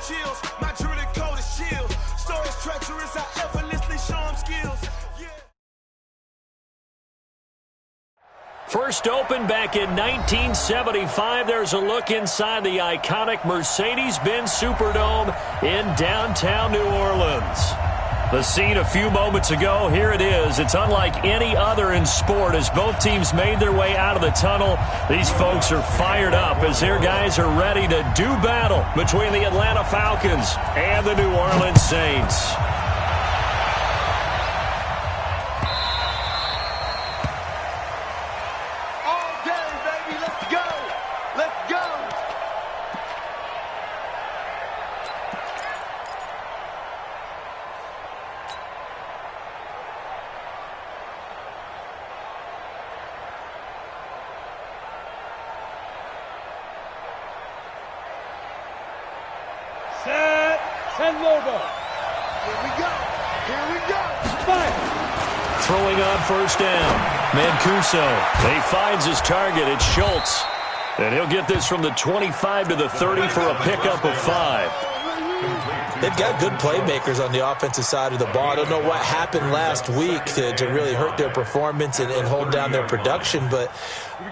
chills. My jewelry coat is chill. Stories treacherous, I effortlessly show them skills. First opened back in 1975. There's a look inside the iconic Mercedes-Benz Superdome in downtown New Orleans. The scene a few moments ago, here it is. It's unlike any other in sport as both teams made their way out of the tunnel. These folks are fired up as their guys are ready to do battle between the Atlanta Falcons and the New Orleans Saints. Throwing on first down. Mancuso. He finds his target. It's Schultz. And he'll get this from the 25 to the 30 for a pickup of 5. They've got good playmakers on the offensive side of the ball. I don't know what happened last week to really hurt their performance and hold down their production, but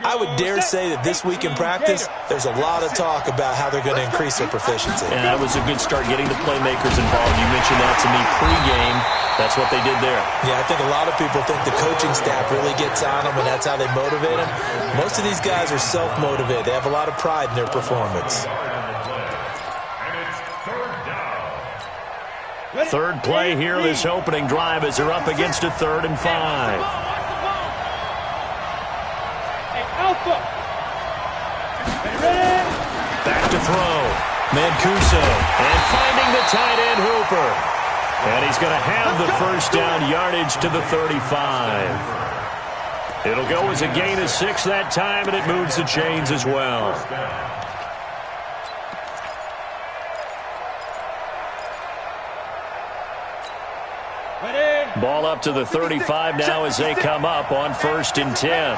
I would dare say that this week in practice, there's a lot of talk about how they're going to increase their proficiency. And that was a good start getting the playmakers involved. You mentioned that to me pregame. That's what they did there. Yeah, I think a lot of people think the coaching staff really gets on them, and that's how they motivate them. Most of these guys are self-motivated. They have a lot of pride in their performance. Third play here, this opening drive as they're up against a 3rd and 5. Back to throw. Mancuso. And finding the tight end Hooper. And he's going to have the first down yardage to the 35. It'll go as a gain of 6 that time, and it moves the chains as well. Ball up to the 35 now as they come up on 1st and 10.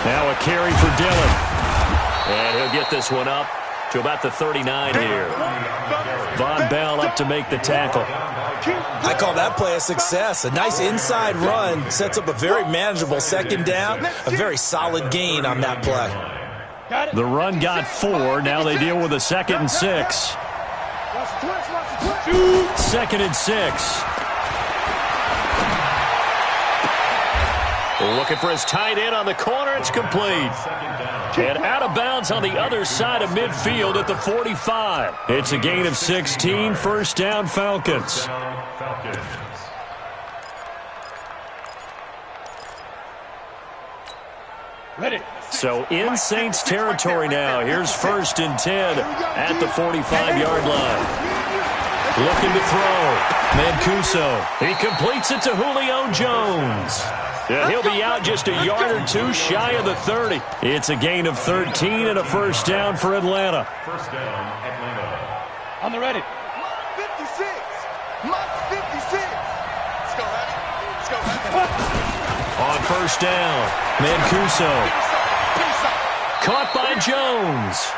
Now a carry for Dillon. And he'll get this one up to about the 39 here. Von Bell up to make the tackle. I call that play a success. A nice inside run sets up a very manageable 2nd down. A very solid gain on that play. The run got 4. Now they deal with a 2nd and 6. 2nd and 6. Looking for his tight end on the corner. It's complete. And out of bounds on the other side of midfield at the 45. It's a gain of 16. First down, Falcons. Ready. So in Saints territory now. Here's 1st and 10 at the 45-yard line. Looking to throw. Mancuso. He completes it to Julio Jones. Yeah, he'll be out just a yard or 2 shy of the 30. It's a gain of 13 and a first down for Atlanta. First down, Atlanta. On the ready. 56. 56. Let's go, Hattie. Let's go, Hattie. On first down, Mancuso. Caught by Jones.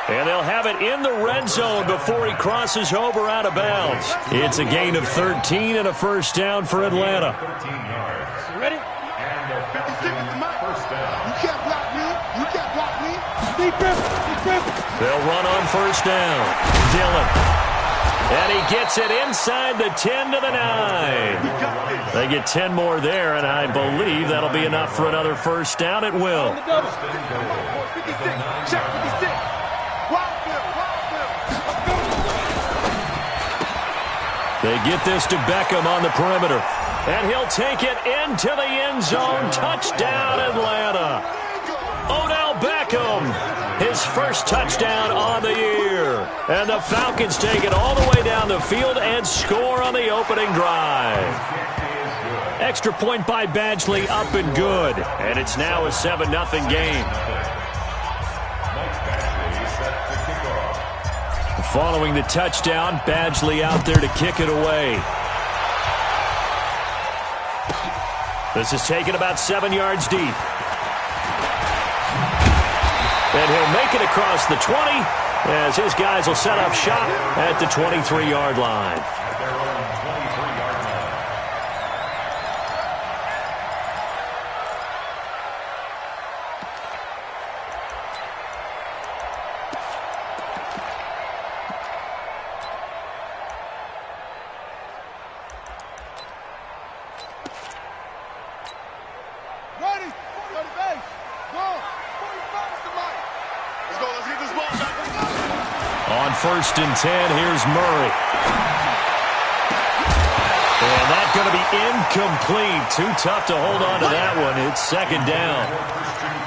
And they'll have it in the red zone before he crosses over out of bounds. It's a gain of 13 and a first down for Atlanta. 13 yards. Ready? And 56 is my first down. You can't block me. You can't block me. Deep grip. They'll run on first down. Dillon. And he gets it inside the 10 to the 9. They get 10 more there, and I believe that'll be enough for another first down. It will. 56. Check 56. They get this to Beckham on the perimeter. And he'll take it into the end zone. Touchdown, Atlanta. Odell Beckham, his first touchdown on the year. And the Falcons take it all the way down the field and score on the opening drive. Extra point by Badgley, up and good. And it's now a 7-0 game. Following the touchdown, Badgley out there to kick it away. This is taken about 7 yards deep. And he'll make it across the 20 as his guys will set up shop at the 23-yard line. On 1st and 10, here's Murray. And that's going to be incomplete. Too tough to hold on to that one. It's 2nd down.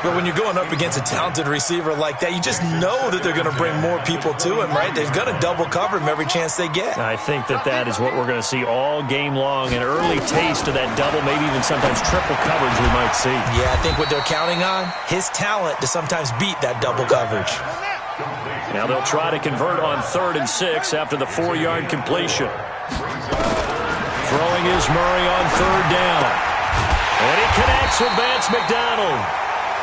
But when you're going up against a talented receiver like that, you just know that they're going to bring more people to him, right? They're going to double cover him every chance they get. I think that is what we're going to see all game long. An early taste of that double, maybe even sometimes triple coverage we might see. Yeah, I think what they're counting on, his talent to sometimes beat that double coverage. Now they'll try to convert on 3rd and 6 after the 4-yard completion. Throwing is Murray on 3rd down. And he connects with Vance McDonald.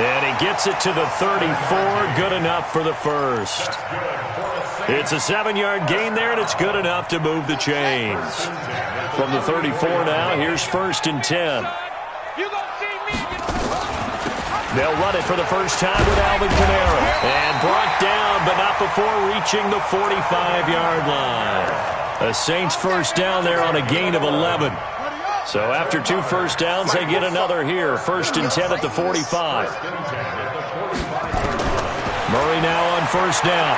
And he gets it to the 34. Good enough for the first. It's a 7-yard gain there, and it's good enough to move the chains. From the 34 now, here's 1st and 10. They'll run it for the first time with Alvin Kamara. And brought down, but not before reaching the 45-yard line. The Saints first down there on a gain of 11. So after 2 first downs, they get another here. 1st and 10 at the 45. Murray now on 1st down.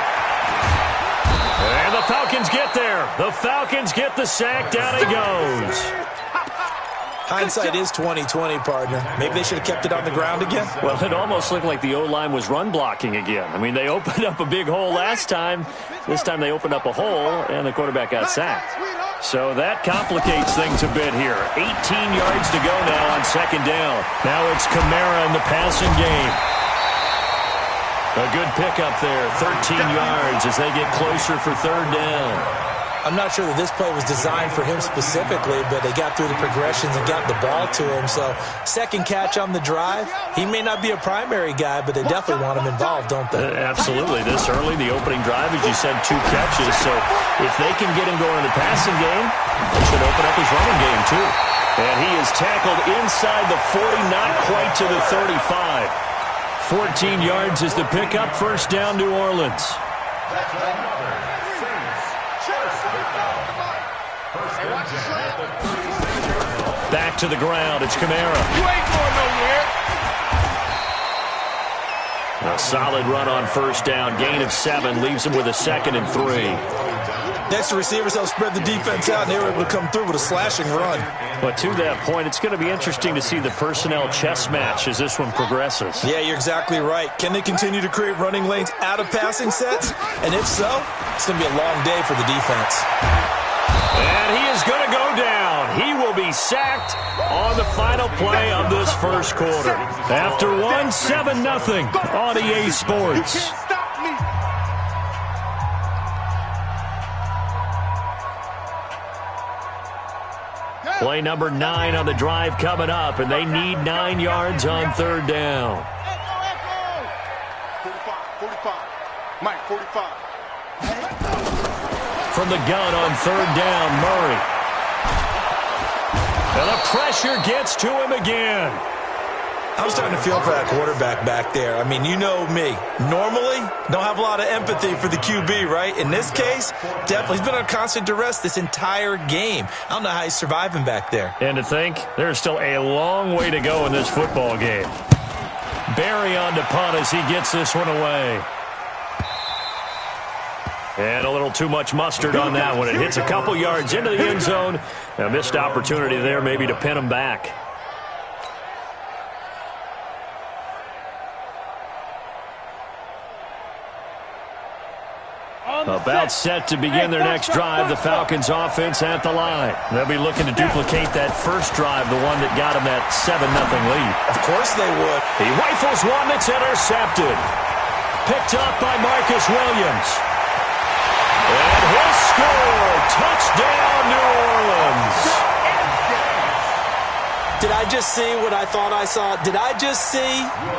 And the Falcons get there. The Falcons get the sack. Down he goes. Hindsight is 20/20, partner. Maybe they should have kept it on the ground again. Well, it almost looked like the O-line was run blocking again. I mean, they opened up a big hole last time. This time they opened up a hole, and the quarterback got sacked. So that complicates things a bit here. 18 yards to go now on 2nd down. Now it's Kamara in the passing game. A good pickup there, 13 yards as they get closer for 3rd down. I'm not sure that this play was designed for him specifically, but they got through the progressions and got the ball to him. So 2nd catch on the drive. He may not be a primary guy, but they definitely want him involved, don't they? Absolutely. This early, the opening drive, as you said, 2 catches. So if they can get him going in the passing game, it should open up his running game too. And he is tackled inside the 40, not quite to the 35. 14 yards is the pickup. 1st down, New Orleans. Back to the ground. It's Kamara. You ain't going nowhere. A solid run on 1st down. Gain of 7 leaves him with a 2nd and 3. Next to receivers help spread the defense out, and they were able to come through with a slashing run. But to that point, it's going to be interesting to see the personnel chess match as this one progresses. Yeah, you're exactly right. Can they continue to create running lanes out of passing sets? And if so, it's going to be a long day for the defense. And he is going to go down. He will be sacked on the final play of this first quarter. After 7-0 on EA Sports. Play number 9 on the drive coming up, and they need 9 yards on 3rd down. 45. Mike, 45. From the gun on 3rd down, Murray. And the pressure gets to him again. I'm starting to feel for that quarterback back there. I mean, you know me. Normally, don't have a lot of empathy for the QB, right? In this case, definitely. He's been on constant duress this entire game. I don't know how he's surviving back there. And to think, there's still a long way to go in this football game. Barry on to punt as he gets this one away. And a little too much mustard on that one. It hits a couple yards into the end zone. A missed opportunity there maybe to pin him back. About set to begin their next drive, the Falcons offense at the line. They'll be looking to duplicate that first drive, the one that got them that 7-0 lead. Of course they would. He rifles one that's intercepted. Picked up by Marcus Williams. And he'll score. Touchdown, New Orleans. Did I just see what I thought I saw? Did I just see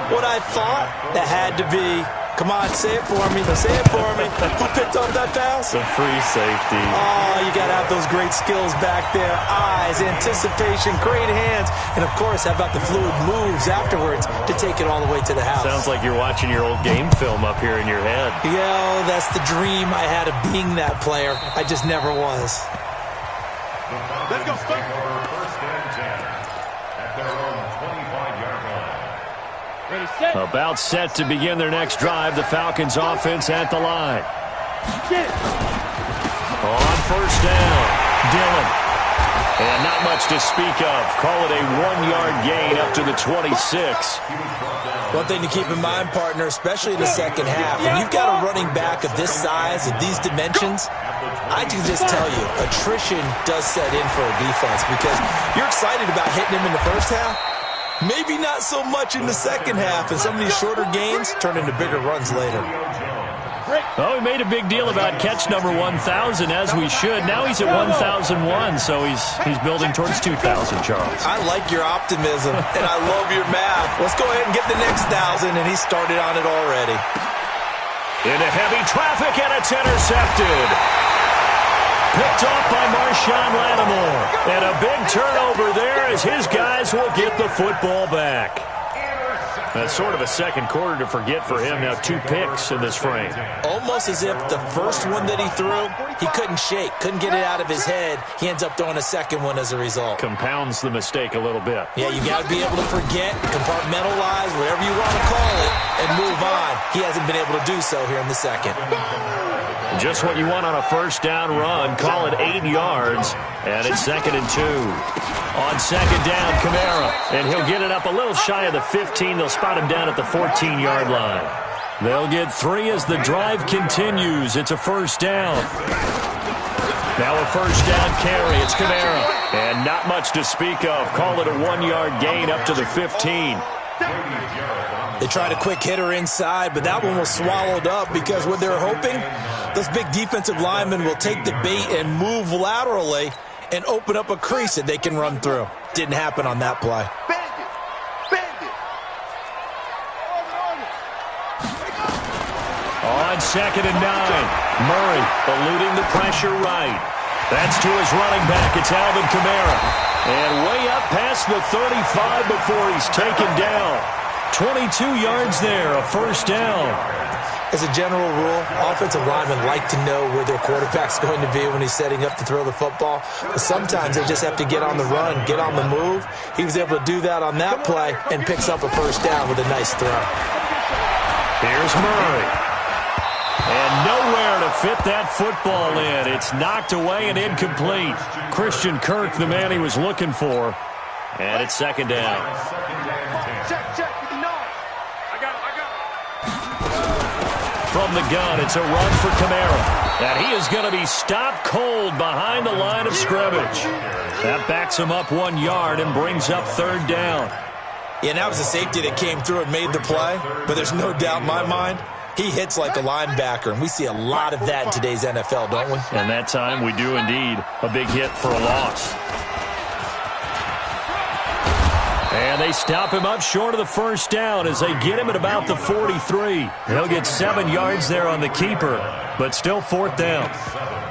what I thought? That had to be Come on, say it for me. Say it for me. Who picked up that pass? The free safety. Oh, you got to have those great skills back there. Eyes, anticipation, great hands. And, of course, how about the fluid moves afterwards to take it all the way to the house? Sounds like you're watching your old game film up here in your head. Yo, that's the dream I had of being that player. I just never was. Let's go. First and 10 at their own 25-yard line. Ready, set. About set to begin their next drive. The Falcons offense at the line. On first down, Dillon. And not much to speak of. Call it a 1-yard gain up to the 26. One thing to keep in mind, partner, especially in the second half, when you've got a running back of this size and these dimensions, I can just tell you, attrition does set in for a defense because you're excited about hitting him in the first half. Maybe not so much in the second half, and some of these shorter gains turn into bigger runs later. Oh, we made a big deal about catch number 1,000, as we should. Now he's at 1,001, so he's building towards 2,000, Charles. I like your optimism, and I love your math. Let's go ahead and get the next 1,000, and he started on it already. Into heavy traffic, and it's intercepted. Picked off by Marshawn Lattimore. And a big turnover there as his guys will get the football back. That's sort of a second quarter to forget for him. Now 2 picks in this frame. Almost as if the first one that he threw, he couldn't shake, couldn't get it out of his head. He ends up throwing a second one as a result. Compounds the mistake a little bit. Yeah, you got to be able to forget, compartmentalize, whatever you want to call it, and move on. He hasn't been able to do so here in the second. Just what you want on a first down run. Call it 8 yards, and it's 2nd and 2. On second down, Kamara, and he'll get it up a little shy of the 15. They'll spot him down at the 14-yard line. They'll get 3 as the drive continues. It's a first down. Now a first down carry. It's Kamara, and not much to speak of. Call it a 1-yard gain up to the 15. They tried a quick hitter inside, but that one was swallowed up because what they're hoping, those big defensive linemen will take the bait and move laterally and open up a crease that they can run through. Didn't happen on that play. On 2nd and 9, Murray eluding the pressure right. That's to his running back. It's Alvin Kamara. And way up past the 35 before he's taken down. 22 yards there, a first down. As a general rule, offensive linemen like to know where their quarterback's going to be when he's setting up to throw the football. But sometimes they just have to get on the run, get on the move. He was able to do that on that play and picks up a first down with a nice throw. Here's Murray. And nowhere to fit that football in. It's knocked away and incomplete. Christian Kirk, the man he was looking for. And it's 2nd down. From the gun, it's a run for Kamara. And he is going to be stopped cold behind the line of scrimmage. That backs him up 1 yard and brings up 3rd down. Yeah, and that was a safety that came through and made the play. But there's no doubt in my mind, he hits like a linebacker. And we see a lot of that in today's NFL, don't we? And that time we do indeed. A big hit for a loss. And they stop him up short of the first down as they get him at about the 43. He'll get 7 yards there on the keeper, but still 4th down.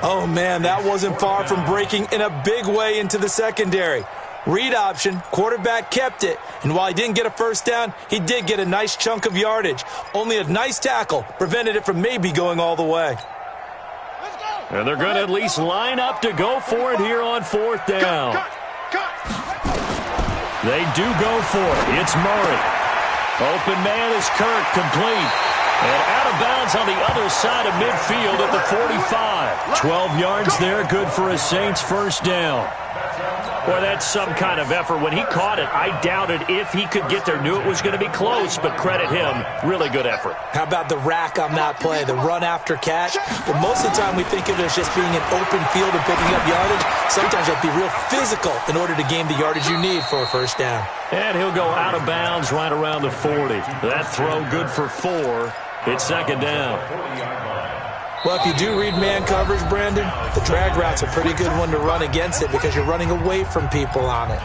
Oh, man, that wasn't far from breaking in a big way into the secondary. Read option, quarterback kept it, and while he didn't get a first down, he did get a nice chunk of yardage. Only a nice tackle prevented it from maybe going all the way. And they're going to at least line up to go for it here on 4th down. They do go for it. It's Murray. Open man is Kirk, complete. And out of bounds on the other side of midfield at the 45. 12 yards there, good for a Saints first down. Boy, that's some kind of effort. When he caught it, I doubted if he could get there. Knew it was going to be close, but credit him. Really good effort. How about the rack on that play, the run after catch? But most of the time we think of it as just being an open field and picking up yardage. Sometimes you have to be real physical in order to gain the yardage you need for a first down. And he'll go out of bounds right around the 40. That throw good for 4. It's 2nd down. Well, if you do read man coverage, Brandon, the drag route's a pretty good one to run against it because you're running away from people on it.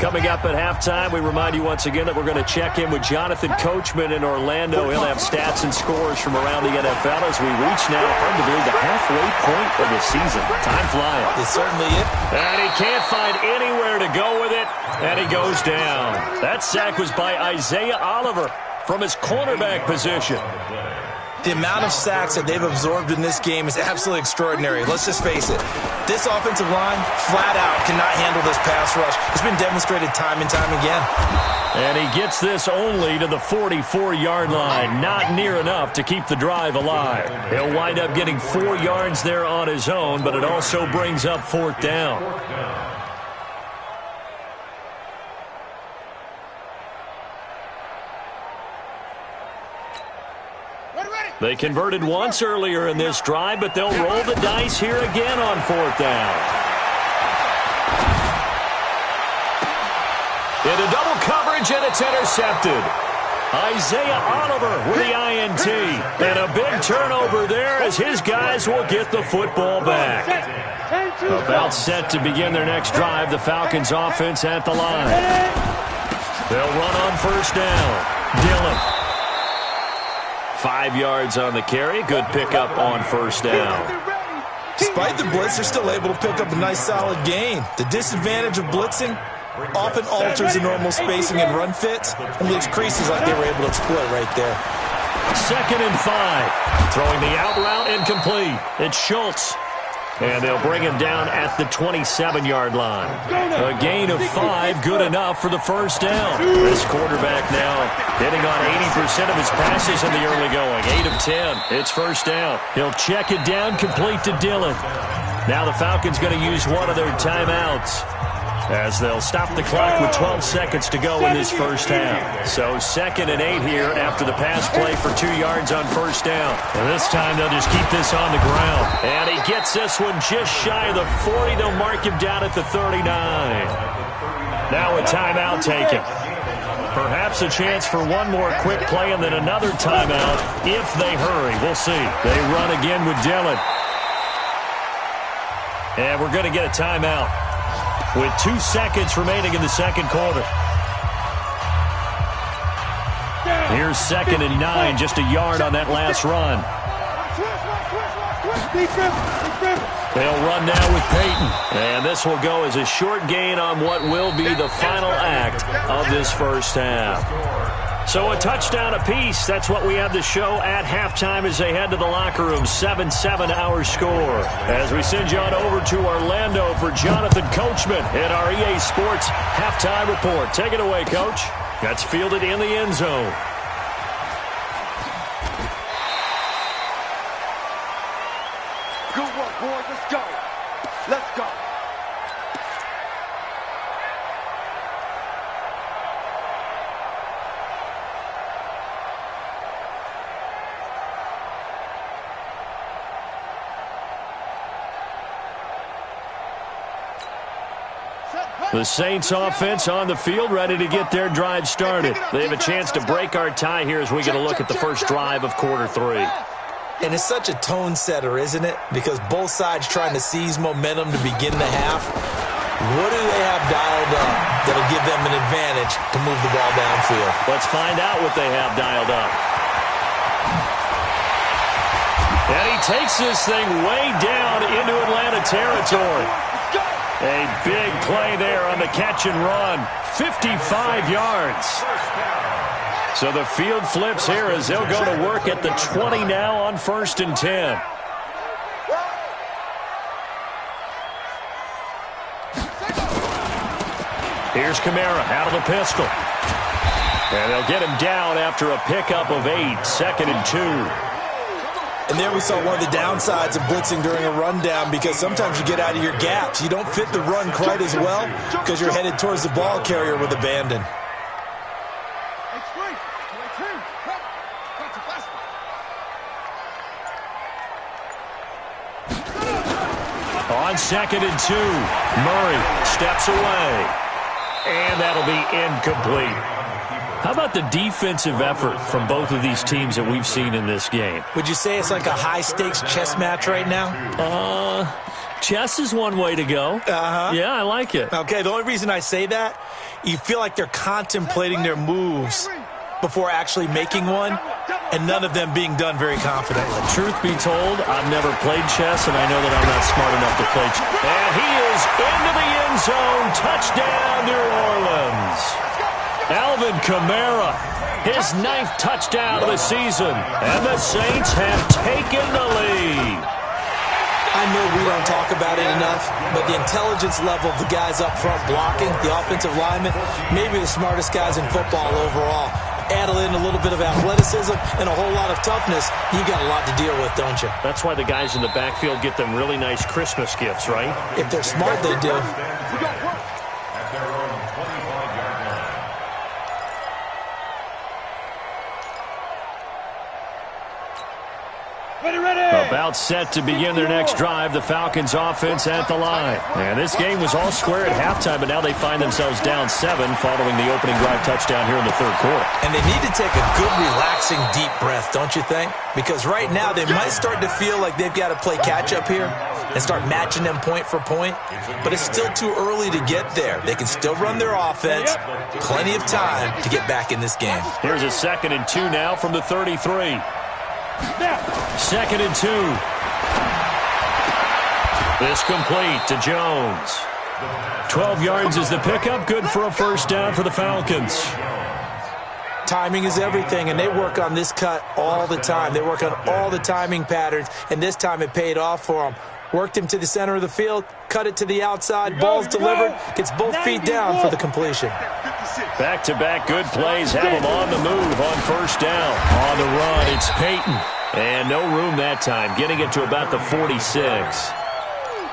Coming up at halftime, we remind you once again that we're going to check in with Jonathan Coachman in Orlando. He'll have stats and scores from around the NFL as we reach now, hard to believe, the halfway point of the season. Time flying. It certainly is. And he can't find anywhere to go with it, and he goes down. That sack was by Isaiah Oliver from his cornerback position. The amount of sacks that they've absorbed in this game is absolutely extraordinary. Let's just face it. This offensive line, flat out, cannot handle this pass rush. It's been demonstrated time and time again. And he gets this only to the 44-yard line. Not near enough to keep the drive alive. He'll wind up getting 4 yards there on his own, but it also brings up 4th down. They converted once earlier in this drive, but they'll roll the dice here again on 4th down. Into double coverage, and it's intercepted. Isaiah Oliver with the INT. And a big turnover there as his guys will get the football back. About set to begin their next drive, the Falcons offense at the line. They'll run on 1st down. Dillon. 5 yards on the carry. Good pickup on 1st down. Despite the blitz, they're still able to pick up a nice solid gain. The disadvantage of blitzing often alters the normal spacing and run fits and leaves creases like they were able to exploit right there. 2nd and 5. Throwing the out route incomplete. It's Schultz. And they'll bring him down at the 27-yard line. A gain of 5, good enough for the 1st down. This quarterback now hitting on 80% of his passes in the early going. 8 of 10. It's 1st down. He'll check it down, complete to Dillon. Now the Falcons going to use one of their timeouts as they'll stop the clock with 12 seconds to go in this 1st half. So 2nd and 8 here after the pass play for 2 yards on 1st down. And this time they'll just keep this on the ground. And he gets this one just shy of the 40. They'll mark him down at the 39. Now a timeout taken. Perhaps a chance for one more quick play and then another timeout if they hurry. We'll see. They run again with Dillon. And we're going to get a timeout with 2 seconds remaining in the 2nd quarter. Here's 2nd and 9, just a yard on that last run. They'll run now with Peyton. And this will go as a short gain on what will be the final act of this 1st half. So a touchdown apiece. That's what we have to show at halftime as they head to the locker room. 7-7 our score. As we send you on over to Orlando for Jonathan Coachman in our EA Sports halftime report. Take it away, Coach. That's fielded in the end zone. Good work, boys. Let's go. Let's go. The Saints offense on the field, ready to get their drive started. They have a chance to break our tie here as we get a look at the first drive of quarter 3. And it's such a tone setter, isn't it? Because both sides trying to seize momentum to begin the half. What do they have dialed up that'll give them an advantage to move the ball downfield? Let's find out what they have dialed up. And he takes this thing way down into Atlanta territory. A big play there on the catch and run. 55 yards. So the field flips here as they'll go to work at the 20 now on 1st and 10. Here's Kamara out of the pistol. And they'll get him down after a pickup of 8. 2nd and 2. And there we saw one of the downsides of blitzing during a rundown, because sometimes you get out of your gaps. You don't fit the run quite as well because you're headed towards the ball carrier with abandon. On 2nd and 2, Murray steps away. And that'll be incomplete. How about the defensive effort from both of these teams that we've seen in this game? Would you say it's like a high-stakes chess match right now? Chess is one way to go. Uh-huh. Yeah, I like it. Okay, the only reason I say that you feel like they're contemplating their moves before actually making one, and none of them being done very confidently. Truth be told, I've never played chess, and I know that I'm not smart enough to play chess. And he is into the end zone. Touchdown, New Orleans. Alvin Kamara, his 9th touchdown of the season, and the Saints have taken the lead. I know we don't talk about it enough, but the intelligence level of the guys up front blocking, the offensive linemen, maybe the smartest guys in football overall. Add in a little bit of athleticism and a whole lot of toughness, you got a lot to deal with, don't you? That's why the guys in the backfield get them really nice Christmas gifts, right? If they're smart, they do. At their own 25-yard line. About set to begin their next drive, the Falcons offense at the line. And this game was all square at halftime, but now they find themselves down 7 following the opening drive touchdown here in the third quarter. And they need to take a good, relaxing, deep breath, don't you think? Because right now they might start to feel like they've got to play catch-up here and start matching them point for point. But it's still too early to get there. They can still run their offense. Plenty of time to get back in this game. Here's a 2nd and 2 now from the 33. 2nd and 2. This complete to Jones. 12 yards is the pickup. Good for a first down for the Falcons. Timing is everything, and they work on this cut all the time. They work on all the timing patterns, and this time it paid off for them. Worked him to the center of the field, cut it to the outside, ball's delivered, gets both feet down for the completion. Back-to-back good plays have him on the move on first down. On the run, it's Peyton. And no room that time, getting it to about the 46.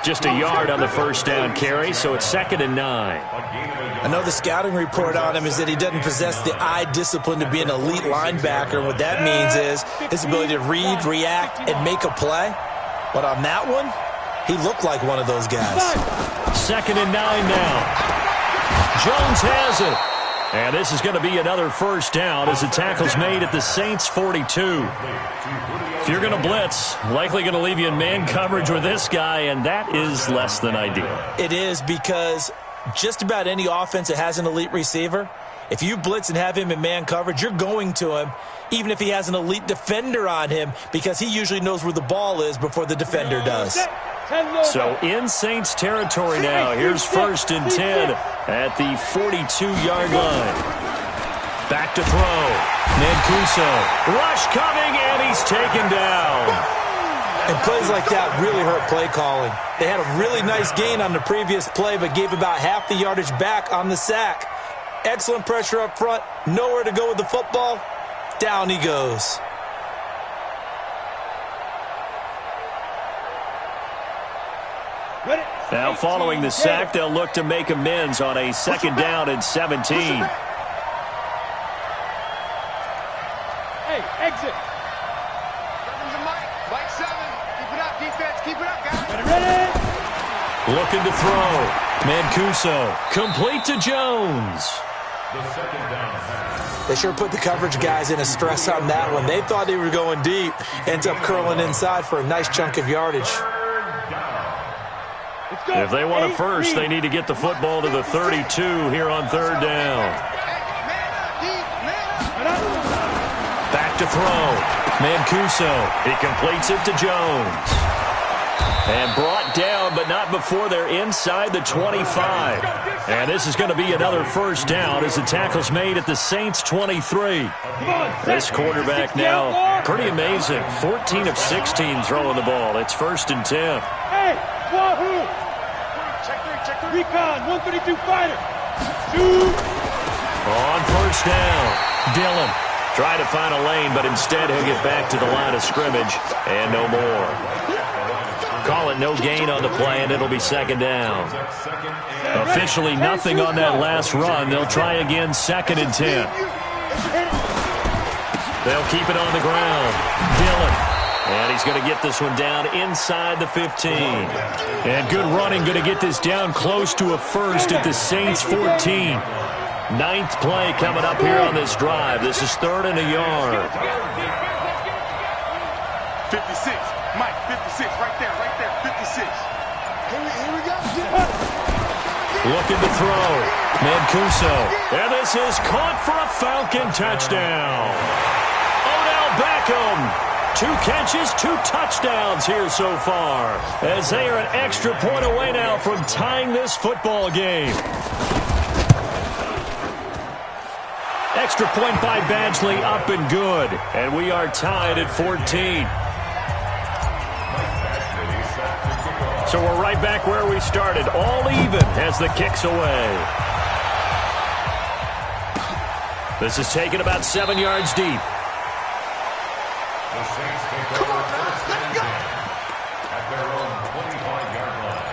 Just a yard on the first down carry, so it's 2nd and 9. I know the scouting report on him is that he doesn't possess the eye discipline to be an elite linebacker. What that means is his ability to read, react, and make a play. But on that one, he looked like one of those guys. 2nd and 9 now. Jones has it. And this is going to be another first down as the tackle's made at the Saints' 42. If you're going to blitz, likely going to leave you in man coverage with this guy, and that is less than ideal. It is, because just about any offense that has an elite receiver, if you blitz and have him in man coverage, you're going to him, even if he has an elite defender on him, because he usually knows where the ball is before the defender does. So in Saints territory now. Here's 1st and 10 at the 42-yard line. Back to throw. Mancuso. Rush coming, and he's taken down. And plays like that really hurt play calling. They had a really nice gain on the previous play, but gave about half the yardage back on the sack. Excellent pressure up front. Nowhere to go with the football. Down he goes. Now following the sack, they'll look to make amends on a 2nd down and 17. Hey, exit. Mike 7. Keep it up, defense. Keep it up, guys. Ready? Looking to throw. Mancuso. Complete to Jones. The 2nd down pass. They sure put the coverage guys in a stress on that one. They thought they were going deep. Ends up curling inside for a nice chunk of yardage. If they want a first, they need to get the football to the 32 here on 3rd down. Back to throw. Mancuso. He completes it to Jones. And brought down, but not before they're inside the 25. And this is going to be another first down as the tackle's made at the Saints' 23. This quarterback now, pretty amazing. 14 of 16 throwing the ball. It's 1st and 10. Hey, Wahoo! Check 3. Recon, 132 fighter. 2. On first down, Dillon. Try to find a lane, but instead he'll get back to the line of scrimmage and no more. Call it no gain on the play, and it'll be 2nd down. Officially nothing on that last run. They'll try again, 2nd and 10. They'll keep it on the ground. Dillon. And he's going to get this one down inside the 15. And good running, going to get this down close to a first at the Saints' 14. 9th play coming up here on this drive. This is 3rd and a yard. 56. Mike, 56. Right there. 56. Here we go. Looking to throw. Mancuso. And this is caught for a Falcon touchdown. Odell Beckham. 2 catches, 2 touchdowns here so far, as they are an extra point away now from tying this football game. Extra point by Badgley, up and good. And we are tied at 14. So we're right back where we started, all even as the kick's away. This is taken about 7 yards deep. The Saints take over first and 10 at their own 25-yard line.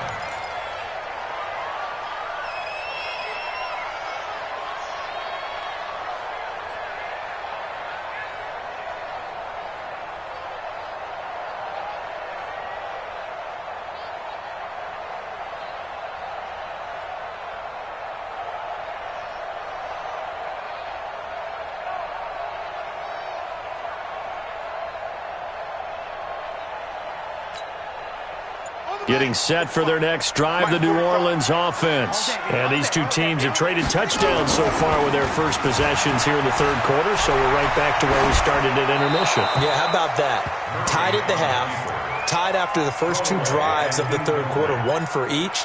Getting set for their next drive, the New Orleans offense. And these two teams have traded touchdowns so far with their first possessions here in the third quarter, so we're right back to where we started at intermission. Yeah, how about that? Tied at the half, tied after the first 2 drives of the third quarter, 1 for each.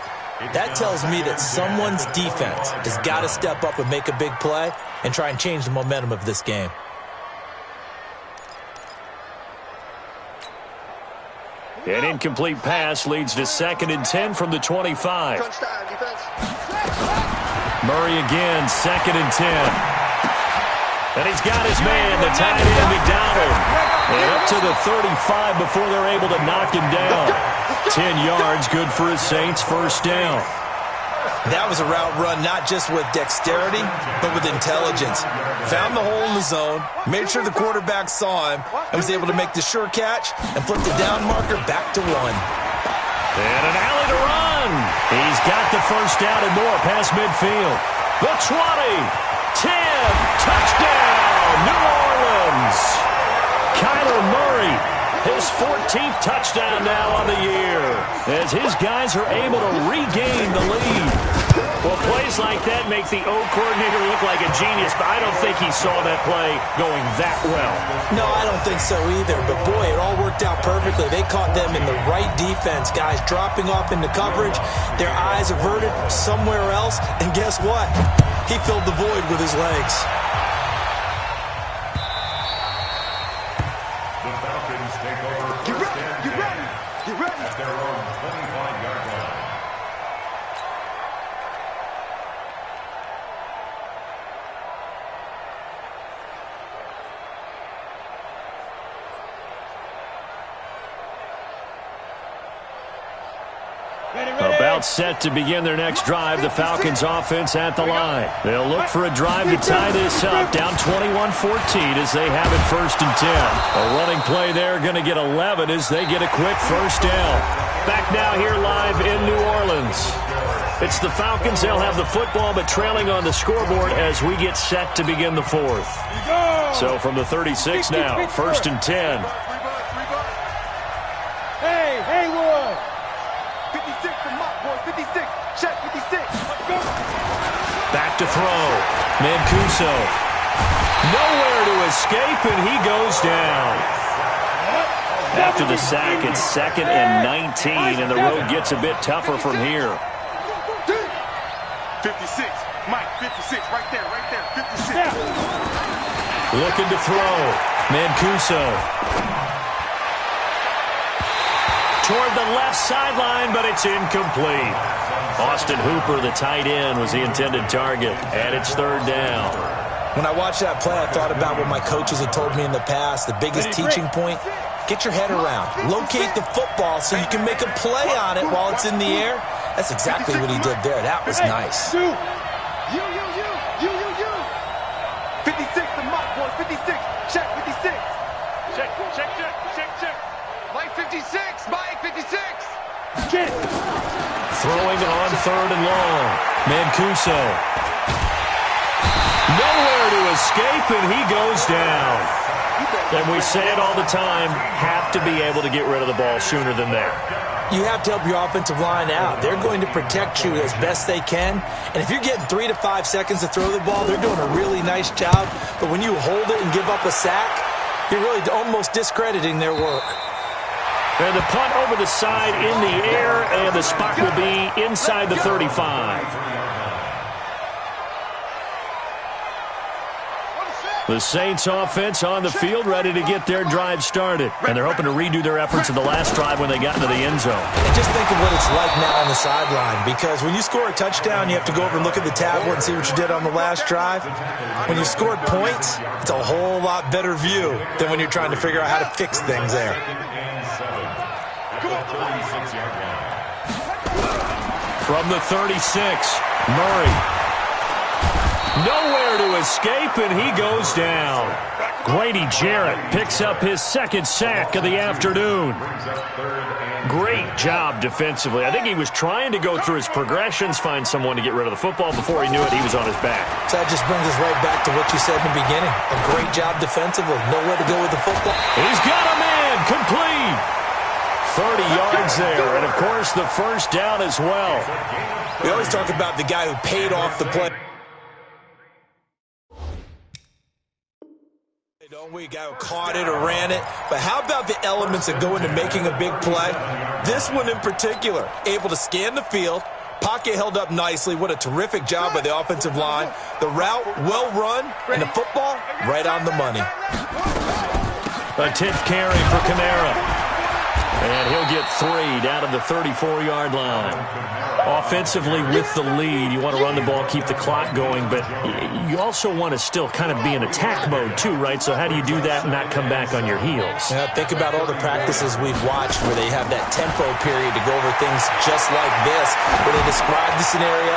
That tells me that someone's defense has got to step up and make a big play and try and change the momentum of this game. An incomplete pass leads to 2nd and 10 from the 25. Murray again, 2nd and 10. And he's got his man, the tight end, McDonald. And up to the 35 before they're able to knock him down. 10 yards, good for his Saints, first down. That was a route run not just with dexterity, but with intelligence. Found the hole in the zone, made sure the quarterback saw him, and was able to make the sure catch and flip the down marker back to 1. And an alley to run. He's got the first down and more past midfield. The 20, 10, touchdown, New Orleans. Kyler Murray, his 14th touchdown now on the year, as his guys are able to regain the lead. Well, plays like that make the O coordinator look like a genius, but I don't think he saw that play going that well. No, I don't think so either, but boy, it all worked out perfectly. They caught them in the right defense, guys dropping off into coverage, their eyes averted somewhere else, and guess what? He filled the void with his legs. The Falcons take over first and 10 at their own 25-yard line. About set to begin their next drive, the Falcons offense at the line. They'll look for a drive to tie this up, down 21-14 as they have it first and 10. A running play there, going to get 11 as they get a quick first down. Back now here live in New Orleans. It's the Falcons. They'll have the football, but trailing on the scoreboard as we get set to begin the fourth. So from the 36 now, first and 10. Hey, Will. 56 from Mott, boy. 56. Check 56. Let's go. Back to throw. Mancuso. Nowhere to escape, and he goes down. After the sack, it's 2nd and 19, and the road gets a bit tougher from here. 56. Mike, 56. Right there. 56. Looking to throw. Mancuso. Toward the left sideline, but it's incomplete. Austin Hooper, the tight end, was the intended target, and it's third down. When I watched that play, I thought about what my coaches had told me in the past. The biggest teaching point, get your head around. Locate the football so you can make a play on it while it's in the air. That's exactly what he did there. That was nice. You. 56 from Mott, boy. 56. Check 56. Check. Mike 56. Mike 56. Get it. Throwing on 3rd and long. Mancuso. Nowhere to escape, and he goes down. And we say it all the time, have to be able to get rid of the ball sooner than that. You have to help your offensive line out. They're going to protect you as best they can. And if you're getting 3 to 5 seconds to throw the ball, they're doing a really nice job. But when you hold it and give up a sack, you're really almost discrediting their work. And the punt over the side in the air, and the spot will be inside the 35. The Saints offense on the field, ready to get their drive started. And they're hoping to redo their efforts in the last drive when they got into the end zone. And just think of what it's like now on the sideline, because when you score a touchdown, you have to go over and look at the tablet and see what you did on the last drive. When you scored points, it's a whole lot better view than when you're trying to figure out how to fix things there. From the 36, Murray. Nowhere to escape, and he goes down. Grady Jarrett picks up his second sack of the afternoon. Great job defensively. I think he was trying to go through his progressions, find someone to get rid of the football. Before he knew it, he was on his back. So that just brings us right back to what you said in the beginning. A great job defensively. Nowhere to go with the football. He's got a man. Complete. 30 yards there, and, of course, the first down as well. We always talk about the guy who paid off the play. We guy who caught it or ran it. But how about the elements that go into making a big play? This one in particular, able to scan the field, pocket held up nicely. What a terrific job by the offensive line. The route, well run, and the football, right on the money. A 10th carry for Kamara. And he'll get 3 down to the 34-yard line. Offensively with the lead, you want to run the ball, keep the clock going, but you also want to still kind of be in attack mode too, right? So how do you do that and not come back on your heels? Yeah, think about all the practices we've watched where they have that tempo period to go over things just like this, where they describe the scenario,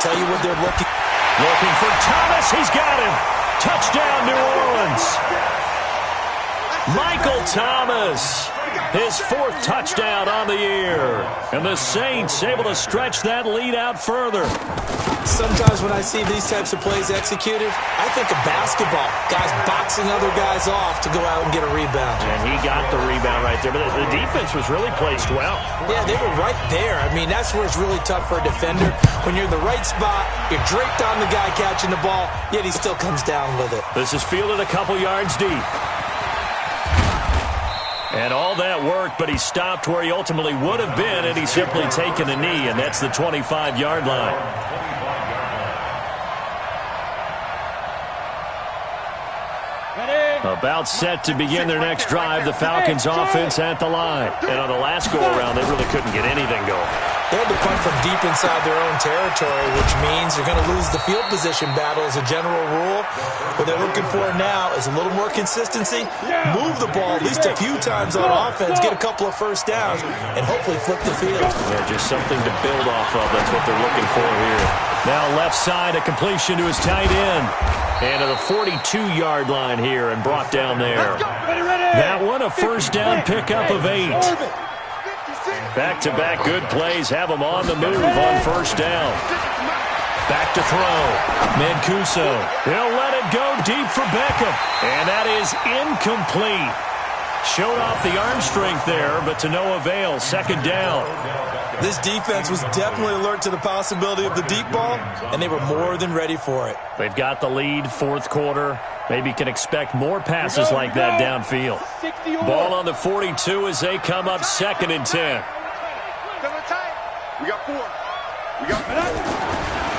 tell you what they're looking. Looking for Thomas. He's got him. Touchdown, New Orleans. Michael Thomas. His 4th touchdown on the year. And the Saints able to stretch that lead out further. Sometimes when I see these types of plays executed, I think of basketball. Guys boxing other guys off to go out and get a rebound. And he got the rebound right there. But the defense was really placed well. Yeah, they were right there. I mean, that's where it's really tough for a defender. When you're in the right spot, you're draped on the guy catching the ball, yet he still comes down with it. This is fielded a couple yards deep. And all that worked, but he stopped where he ultimately would have been, and he's simply taken a knee, and that's the 25-yard line. About set to begin their next drive, the Falcons offense at the line. And on the last go-around, they really couldn't get anything going. They had to punt from deep inside their own territory, which means you're going to lose the field position battle as a general rule. What they're looking for now is a little more consistency, move the ball at least a few times on offense, get a couple of first downs, and hopefully flip the field. Yeah, just something to build off of. That's what they're looking for here. Now left side, a completion to his tight end. And to the 42-yard line here and brought down there. That one, a first down pickup of 8. Back-to-back good plays have them on the move on first down. Back to throw. Mancuso. He'll let it go deep for Beckham. And that is incomplete. Showed off the arm strength there, but to no avail. Second down. This defense was definitely alert to the possibility of the deep ball, and they were more than ready for it. They've got the lead, fourth quarter. Maybe can expect more passes like that downfield. Ball on the 42 as they come up 2nd and 10. We got 4. We got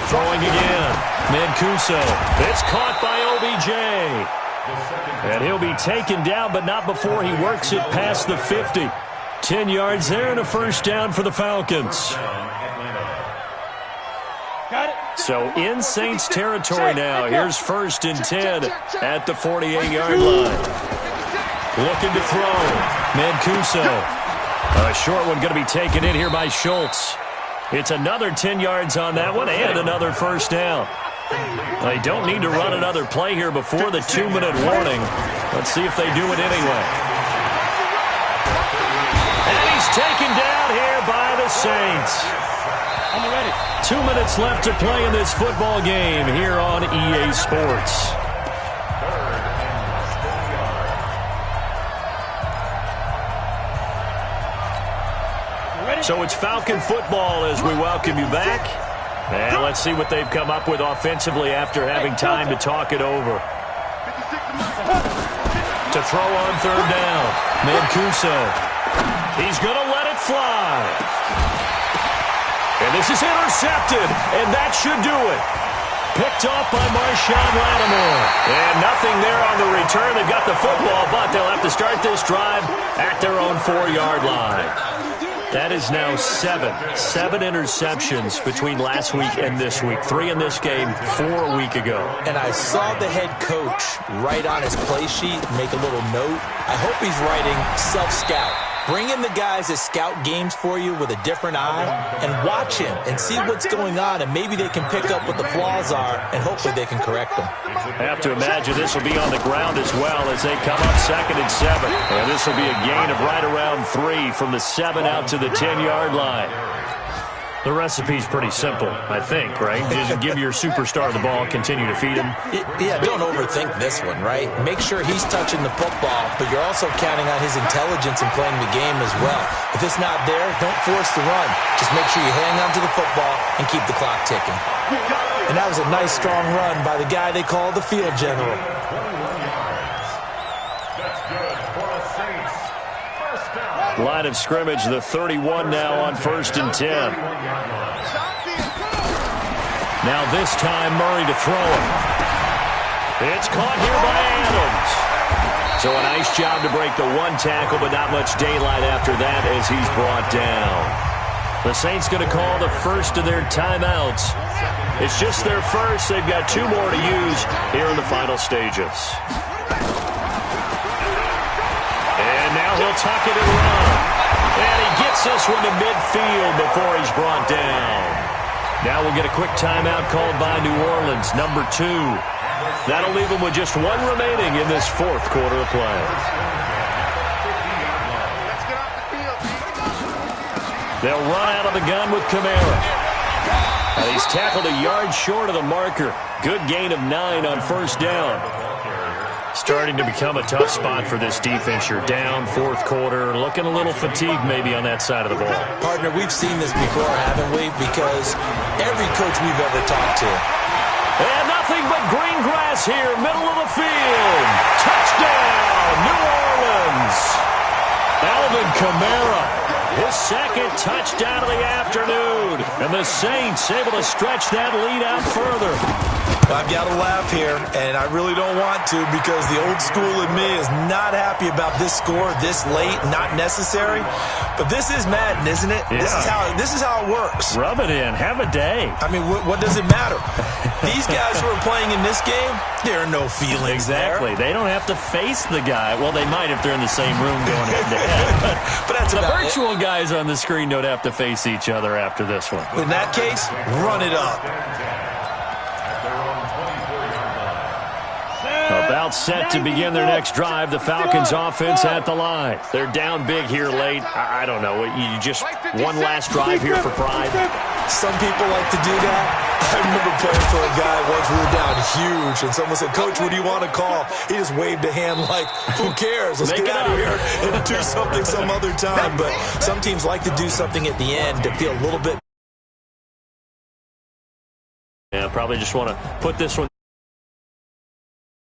Throwing again. Mancuso. It's caught by OBJ. And he'll be taken down, but not before he works it past the 50. 10 yards there and a first down for the Falcons. So in Saints territory now. Here's 1st and 10 at the 48-yard line. Looking to throw. Mancuso. A short one going to be taken in here by Schultz. It's another 10 yards on that one and another first down. They don't need to run another play here before the 2-minute warning. Let's see if they do it anyway. And he's taken down here by the Saints. 2 minutes left to play in this football game here on EA Sports. So it's Falcon football as we welcome you back. And let's see what they've come up with offensively after having time to talk it over. To throw on third down, Mancuso. He's going to let it fly. And this is intercepted, and that should do it. Picked off by Marshawn Lattimore. And nothing there on the return. They've got the football, but they'll have to start this drive at their own 4-yard line. That is now 7 interceptions between last week and this week. 3 in this game, 4 a week ago. And I saw the head coach write on his play sheet, make a little note. I hope he's writing self-scout. Bring in the guys that scout games for you with a different eye and watch him and see what's going on, and maybe they can pick up what the flaws are, and hopefully they can correct them. I have to imagine this will be on the ground as well as they come up 2nd and 7. And this will be a gain of right around 3 from the 7 out to the 10-yard line. The recipe's pretty simple, I think, right? Just give your superstar the ball, continue to feed him. Yeah, don't overthink this one, right? Make sure he's touching the football, but you're also counting on his intelligence in playing the game as well. If it's not there, don't force the run. Just make sure you hang on to the football and keep the clock ticking. And that was a nice, strong run by the guy they call the field general. Line of scrimmage, the 31 now on 1st and 10. Now this time Murray to throw it. It's caught here by Adams. So a nice job to break the 1 tackle, but not much daylight after that as he's brought down. The Saints going to call the first of their timeouts. It's just their first. They've got 2 more to use here in the final stages. And now he'll tuck it and run. And he gets this one to midfield before he's brought down. Now we'll get a quick timeout called by New Orleans, number 2. That'll leave them with just 1 remaining in this 4th quarter of play. They'll run out of the gun with Kamara. And he's tackled a yard short of the marker. Good gain of 9 on 1st down. Starting to become a tough spot for this defense. You're down 4th quarter, looking a little fatigued maybe on that side of the ball. Partner, we've seen this before, haven't we? Because every coach we've ever talked to. And nothing but green grass here, middle of the field. Touchdown, New Orleans. Alvin Kamara, his 2nd touchdown of the afternoon. And the Saints able to stretch that lead out further. I've got to laugh here, and I really don't want to because the old school in me is not happy about this score this late, not necessary. But this is Madden, isn't it? Yeah. This is how it works. Rub it in. Have a day. I mean, what does it matter? These guys who are playing in this game, there are no feelings Exactly. there. They don't have to face the guy. Well, they might if they're in the same room going head-to-head. But that's the about virtual guys on the screen don't have to face each other after this one. In that case, run it up. About set to begin their next drive. The Falcons offense at the line. They're down big here late. I don't know. You just one last drive here for pride. Some people like to do that. I remember playing for a guy once. We were down huge, and someone said, "Coach, what do you want to call?" He just waved a hand like, "Who cares? Let's get out of here and do something some other time." But some teams like to do something at the end to feel a little bit. Yeah, probably just want to put this one.